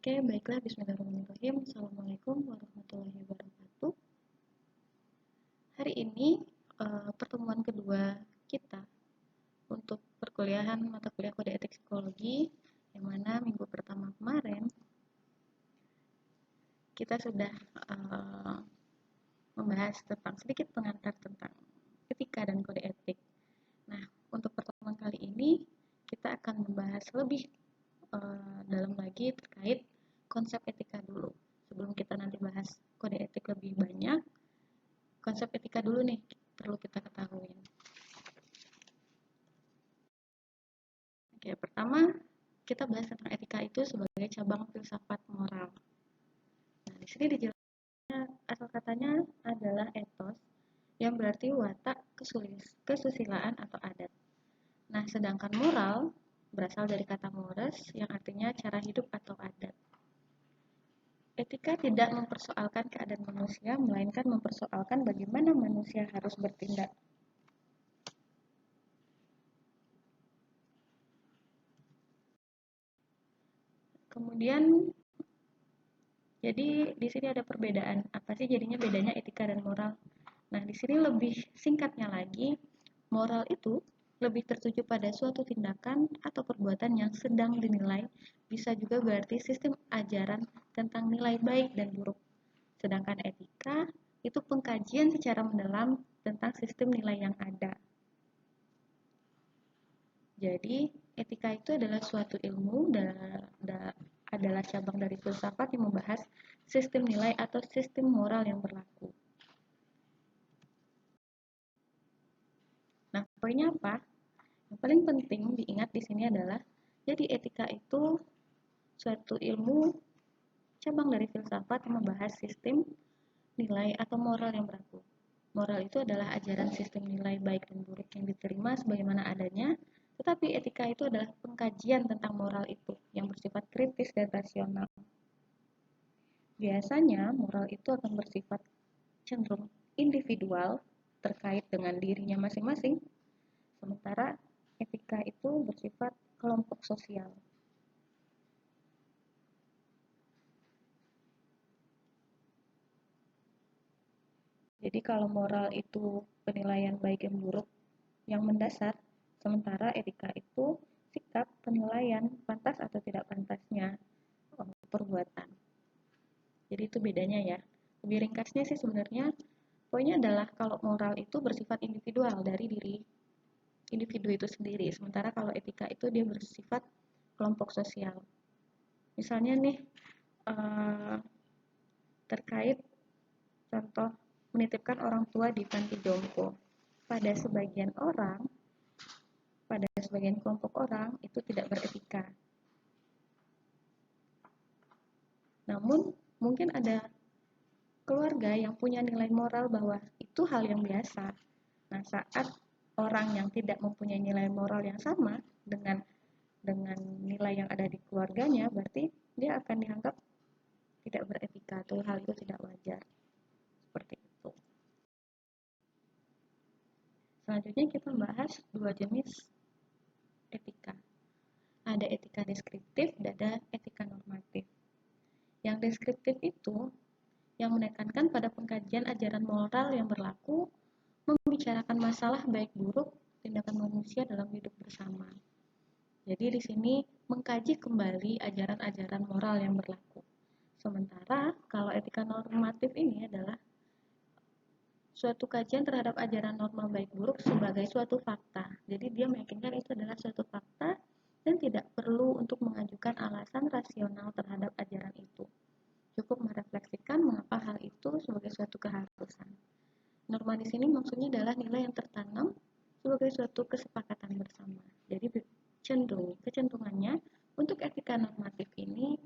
Oke, baiklah. Bismillahirrahmanirrahim. Assalamualaikum warahmatullahi wabarakatuh. Hari ini pertemuan kedua kita untuk perkuliahan mata kuliah Kode Etik Psikologi, yang mana minggu pertama kemarin kita sudah membahas tentang sedikit pengantar tentang etika dan kode etik. Nah, untuk pertemuan kali ini kita akan membahas lebih dalam lagi terkait konsep etika dulu. Sebelum kita nanti bahas kode etik lebih banyak, konsep etika dulu nih perlu kita ketahui. Oke, pertama kita bahas tentang etika itu sebagai cabang filsafat moral. Nah, di sini dijelaskan asal katanya adalah etos, yang berarti watak, kesusilaan atau adat. Nah, sedangkan moral berasal dari kata mores yang artinya cara hidup atau adat. Etika tidak mempersoalkan keadaan manusia, melainkan mempersoalkan bagaimana manusia harus bertindak. Kemudian, jadi di sini ada perbedaan. Apa sih jadinya bedanya etika dan moral? Nah, di sini lebih singkatnya lagi, moral itu lebih tertuju pada suatu tindakan atau perbuatan yang sedang dinilai, bisa juga berarti sistem ajaran tentang nilai baik dan buruk. Sedangkan etika itu pengkajian secara mendalam tentang sistem nilai yang ada. Jadi, etika itu adalah suatu ilmu adalah cabang dari filsafat yang membahas sistem nilai atau sistem moral yang berlaku. Nah, poinnya apa? Yang paling penting diingat di sini adalah, jadi etika itu suatu ilmu cabang dari filsafat yang membahas sistem nilai atau moral yang berlaku. Moral itu adalah ajaran sistem nilai baik dan buruk yang diterima sebagaimana adanya, tetapi etika itu adalah pengkajian tentang moral itu yang bersifat kritis dan rasional. Biasanya moral itu akan bersifat cenderung individual terkait dengan dirinya masing-masing, sementara etika itu bersifat kelompok sosial. Jadi kalau moral itu penilaian baik dan buruk yang mendasar, sementara etika itu sikap penilaian pantas atau tidak pantasnya perbuatan. Jadi itu bedanya ya. Lebih ringkasnya sih sebenarnya poinnya adalah kalau moral itu bersifat individual dari diri individu itu sendiri, sementara kalau etika itu dia bersifat kelompok sosial. Misalnya nih terkait contoh menitipkan orang tua di panti jompo. Pada sebagian kelompok orang itu tidak beretika. Namun mungkin ada keluarga yang punya nilai moral bahwa itu hal yang biasa. Nah, saat orang yang tidak mempunyai nilai moral yang sama dengan nilai yang ada di keluarganya, berarti dia akan dianggap tidak beretika atau hal itu tidak wajar. Seperti itu. Selanjutnya kita bahas dua jenis etika. Ada etika deskriptif dan ada etika normatif. Yang deskriptif itu yang menekankan pada pengkajian ajaran moral yang berlaku, membicarakan masalah baik buruk tindakan manusia dalam hidup bersama. Jadi di sini mengkaji kembali ajaran-ajaran moral yang berlaku. Sementara kalau etika normatif ini adalah suatu kajian terhadap ajaran normal baik buruk sebagai suatu fakta. Jadi dia meyakinkan itu adalah suatu fakta dan tidak perlu untuk mengajukan alasan rasional terhadap ajaran itu. Cukup merefleksikan mengapa hal itu sebagai suatu keharusan. Norma di sini maksudnya adalah nilai yang tertanam sebagai suatu kesepakatan bersama. Jadi kecenderungannya untuk etika normatif ini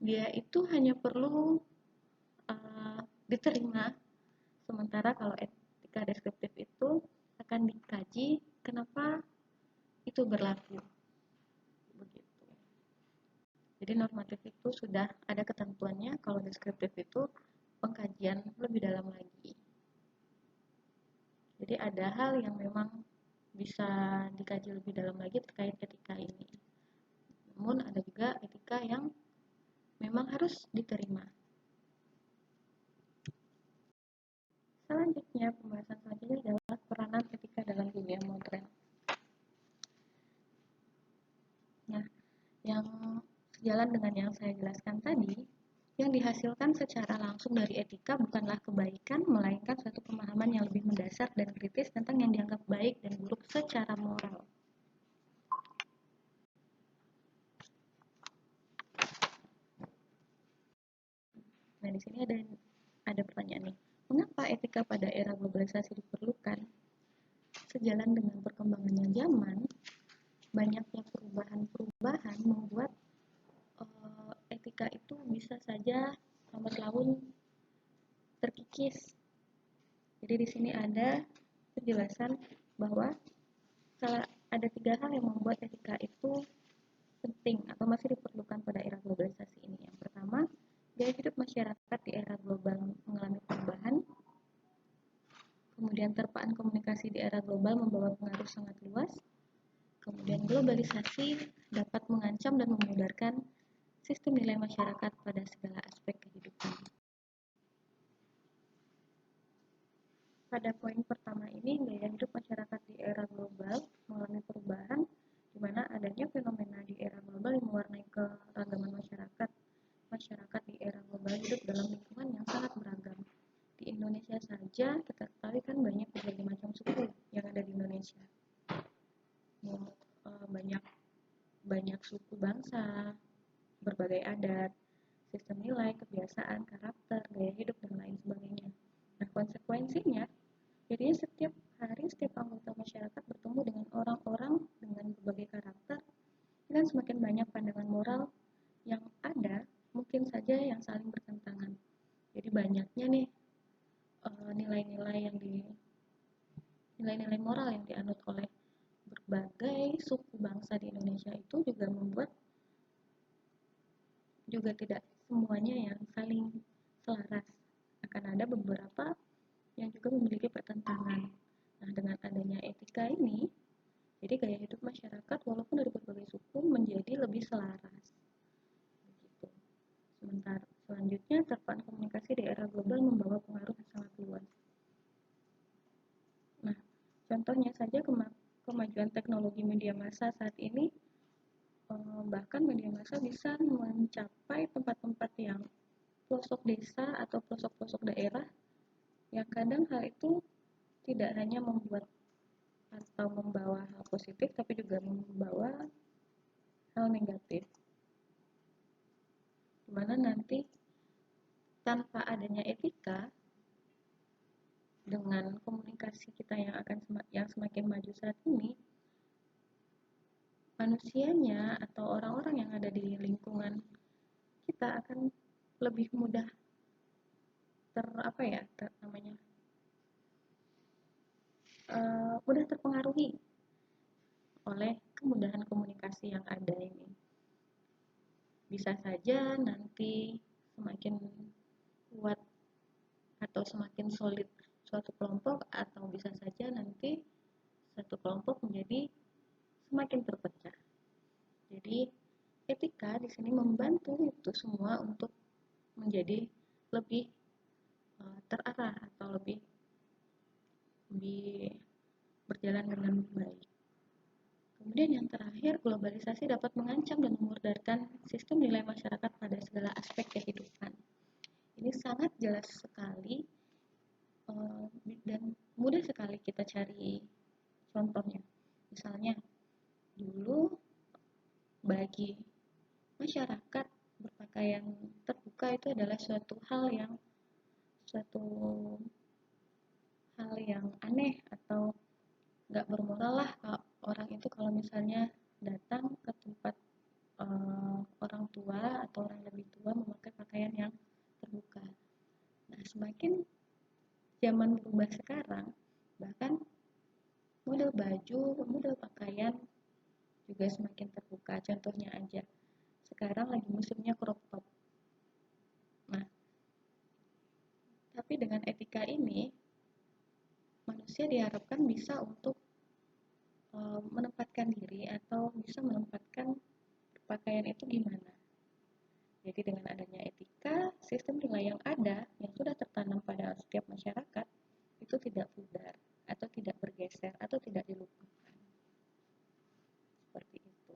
dia itu hanya perlu diterima, sementara kalau etika deskriptif itu akan dikaji kenapa itu berlaku. Begitu. Jadi normatif itu sudah ada ketentuannya, kalau deskriptif itu pengkajian lebih dalam lagi. Jadi ada hal yang memang bisa dikaji lebih dalam lagi terkait etika ini. Namun ada juga etika yang memang harus diterima. Selanjutnya, pembahasan selanjutnya adalah peranan etika dalam dunia modern. Nah, yang sejalan dengan yang saya jelaskan tadi, yang dihasilkan secara langsung dari etika bukanlah kebaikan, melainkan suatu pemahaman yang lebih mendasar dan kritis tentang yang dianggap baik dan buruk secara moral. Nah, di sini ada pertanyaan nih. Mengapa etika pada era globalisasi diperlukan? Sejalan dengan perkembangannya zaman, banyaknya perubahan-perubahan membuat etika itu bisa saja lambat laun terkikis. Jadi di sini ada penjelasan bahwa ada 3 hal yang membuat etika itu penting atau masih diperlukan pada era globalisasi ini. Yang pertama, gaya hidup masyarakat di era global mengalami perubahan. Kemudian terpaan komunikasi di era global membawa pengaruh sangat luas. Kemudian globalisasi dapat mengancam dan memudarkan sistem nilai masyarakat pada segala aspek kehidupan. Pada poin pertama ini, gaya hidup masyarakat di era global mengalami perubahan, di mana adanya fenomena di era global yang mewarnai keragaman masyarakat. Masyarakat di era global hidup dalam lingkungan yang sangat beragam. Di Indonesia saja kita ketahui kan banyak berbagai macam suku yang ada di Indonesia. Banyak suku bangsa, berbagai adat, sistem nilai, kebiasaan, karakter, gaya hidup, dan lain sebagainya. Nah, konsekuensinya, jadinya setiap hari setiap anggota masyarakat bertemu dengan orang-orang dengan berbagai karakter, dan semakin banyak pandangan moral yang ada, mungkin saja yang saling bertentangan. Jadi banyaknya nih nilai-nilai moral yang dianut oleh berbagai suku bangsa di Indonesia itu juga membuat juga tidak semuanya yang saling selaras. Akan ada beberapa yang juga memiliki pertentangan. Nah, dengan adanya etika ini, jadi gaya hidup masyarakat walaupun dari berbagai suku menjadi lebih selaras. Begitu. Selanjutnya, terpaan komunikasi di era global membawa pengaruh yang sangat luas. Nah, contohnya saja kemajuan teknologi media massa saat ini, bahkan media massa bisa mencapai tempat-tempat yang pelosok desa atau pelosok-pelosok daerah, yang kadang hal itu tidak hanya membuat atau membawa hal positif, tapi juga membawa hal negatif, dimana nanti tanpa adanya etika, dengan komunikasi kita yang semakin maju saat ini, manusianya atau orang-orang yang ada di lingkungan kita akan lebih mudah mudah terpengaruhi oleh kemudahan komunikasi yang ada ini. Bisa saja nanti semakin kuat atau semakin solid suatu kelompok, atau bisa saja nanti satu kelompok menjadi semakin terpecah. Jadi etika di sini membantu itu semua untuk menjadi lebih terarah atau lebih berjalan dengan baik. Kemudian yang terakhir, globalisasi dapat mengancam dan memudarkan sistem nilai masyarakat pada segala aspek kehidupan. Ini sangat jelas sekali dan mudah sekali kita cari contohnya. Misalnya, dulu bagi masyarakat berpakaian terbuka itu adalah suatu hal yang aneh atau nggak bermoral lah, orang itu kalau misalnya datang ke tempat orang tua atau orang lebih tua memakai pakaian yang terbuka. Nah, semakin zaman berubah sekarang, bahkan model baju, model pakaian juga semakin terbuka. Contohnya aja, sekarang lagi musimnya crop top. Nah, tapi dengan etika ini, manusia diharapkan bisa untuk menempatkan diri atau bisa menempatkan pakaian itu gimana. Jadi dengan adanya etika, sistem nilai yang ada, yang sudah tertanam pada setiap masyarakat, itu tidak pudar, atau tidak bergeser, atau tidak dilupakan. Seperti itu.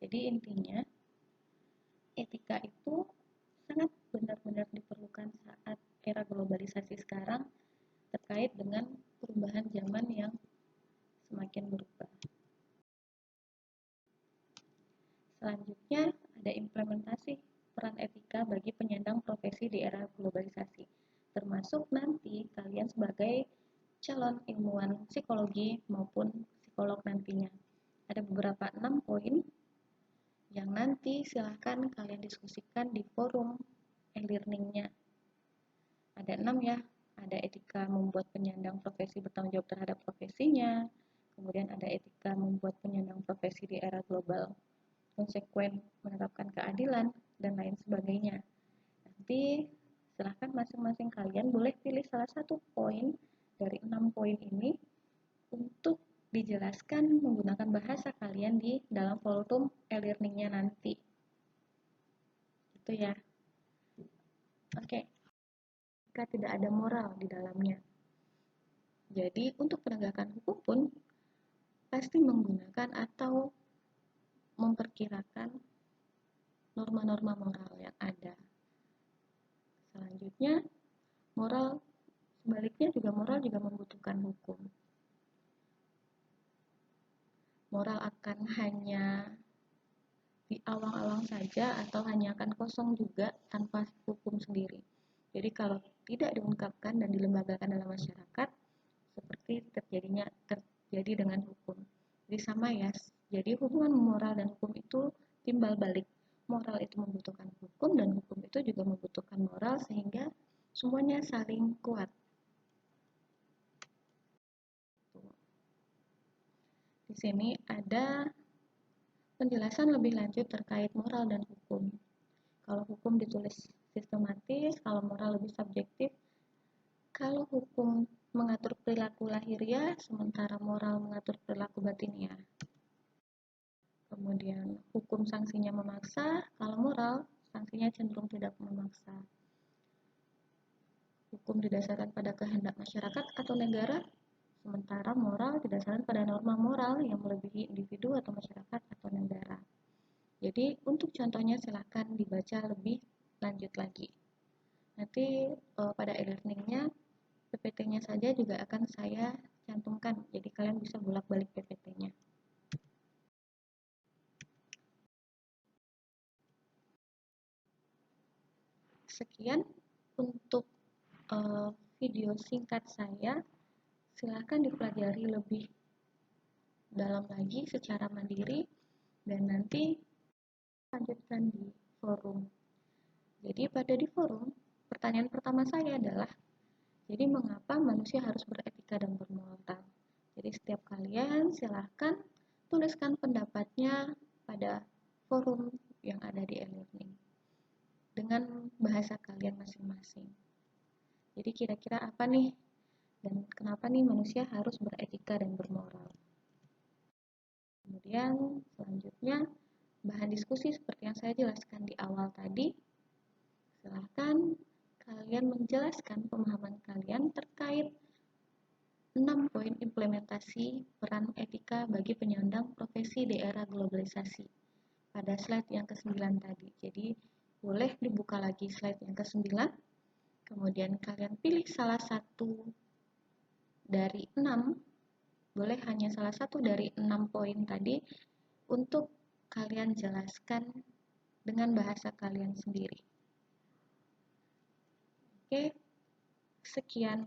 Jadi intinya, etika itu sangat benar-benar diperlukan saat era globalisasi sekarang terkait dengan perubahan zaman yang semakin berubah. Selanjutnya, ada implementasi peran etika bagi penyandang profesi di era globalisasi, termasuk nanti kalian sebagai calon ilmuwan psikologi maupun psikolog nantinya. Ada beberapa 6 poin yang nanti silahkan kalian diskusikan di forum e-learningnya. Ada 6 ya, ada etika membuat penyandang profesi bertanggung jawab terhadap profesinya, kemudian ada etika membuat penyandang profesi di era global konsekuen menerapkan keadilan, dan lain sebagainya. Nanti silahkan masing-masing kalian boleh pilih salah satu poin dari 6 poin ini untuk dijelaskan menggunakan bahasa kalian di dalam forum e-learningnya nanti. Itu ya. Oke. Jika tidak ada moral di dalamnya. Jadi untuk penegakan hukum pun pasti menggunakan atau memperkirakan norma-norma moral yang ada. Selanjutnya, sebaliknya moral juga membutuhkan hukum. Moral akan hanya di awang-awang saja atau hanya akan kosong juga tanpa hukum sendiri. Jadi kalau tidak diungkapkan dan dilembagakan dalam masyarakat, seperti terjadi dengan hukum. Jadi sama ya, jadi hubungan moral dan hukum itu timbal balik. Moral itu membutuhkan hukum dan hukum itu juga membutuhkan moral sehingga semuanya saling kuat. Di sini ada penjelasan lebih lanjut terkait moral dan hukum. Kalau hukum ditulis sistematis, kalau moral lebih subjektif. Kalau hukum mengatur perilaku lahiriah, sementara moral mengatur perilaku batiniah. Kemudian hukum sanksinya memaksa, kalau moral sanksinya cenderung tidak memaksa. Hukum didasarkan pada kehendak masyarakat atau negara, sementara moral didasarkan pada norma moral yang melebihi individu atau masyarakat atau negara. Jadi untuk contohnya silakan dibaca lebih lanjut lagi. Nanti pada e-learningnya PPT-nya saja juga akan saya cantumkan, jadi kalian bisa bolak-balik PPT-nya. Sekian untuk video singkat saya. Silahkan dipelajari lebih dalam lagi secara mandiri dan nanti lanjutkan di forum. Jadi pada di forum, pertanyaan pertama saya adalah, jadi mengapa manusia harus beretika dan bermoral? Jadi setiap kalian silahkan tuliskan pendapatnya pada forum yang ada di e-learning dengan bahasa kalian masing-masing. Jadi kira-kira apa nih dan kenapa nih manusia harus beretika dan bermoral? Kemudian selanjutnya bahan diskusi seperti yang saya jelaskan di awal tadi. Silahkan kalian menjelaskan pemahaman kalian terkait 6 poin implementasi peran etika bagi penyandang profesi di era globalisasi pada slide yang ke-9 tadi. Jadi boleh dibuka lagi slide yang ke-9, kemudian kalian pilih salah satu dari 6, boleh hanya salah satu dari 6 poin tadi untuk kalian jelaskan dengan bahasa kalian sendiri. Oke, sekian